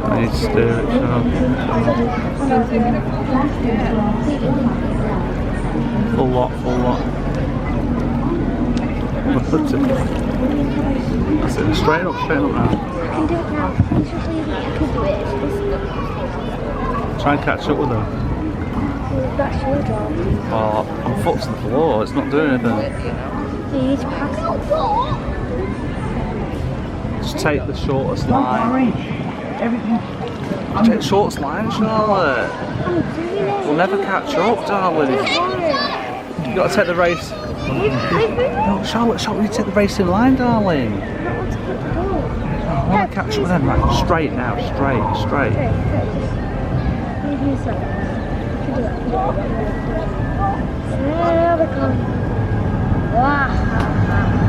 I need to steer it, full lot, full lot. That's it, straight up now. I can do it now. Usually I can do it. Try and catch up with her. That's your job. Oh, I'm foot to the floor, it's not doing anything. So you need to pass it. Just take the shortest line. Take the shortest line, Charlotte. We'll never catch up, darling. You've got to take the race. No, Charlotte, you take the racing line, darling. I want to catch up with them, right? Straight now, straight.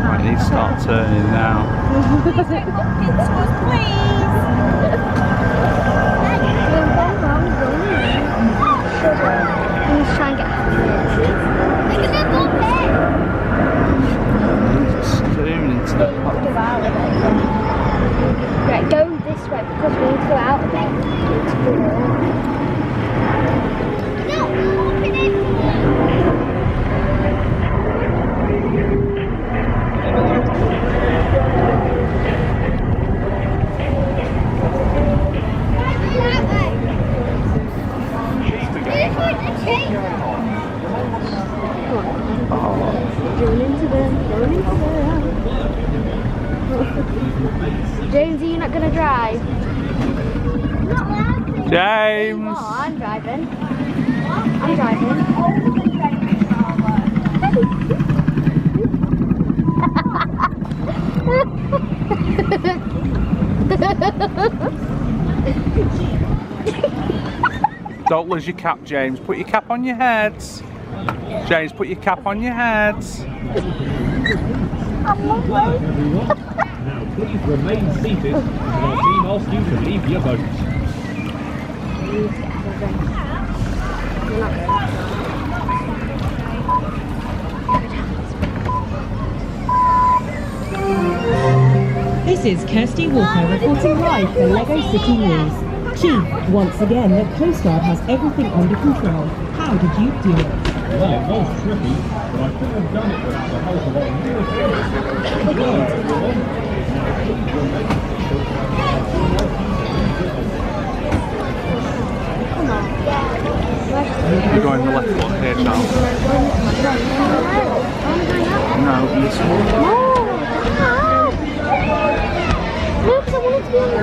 Right, you need to start turning now. Let's try and get Zoom into the right, go this way because we need to go out of it. James, are you not going to drive? James! Oh, I'm driving. I'm driving. Don't lose your cap, James. Put your cap on your heads. James, put your cap on your heads. Now, please remain seated and our team asks you to leave your boat. This is Kirsty Walker reporting live for LEGO City News. Chief, once again, the Coastguard has everything under control. How did you do it? Well, it was tricky, but I couldn't have done it without the help of our You're going the left one here, Charles. No, this one. Look, I wanted to be on the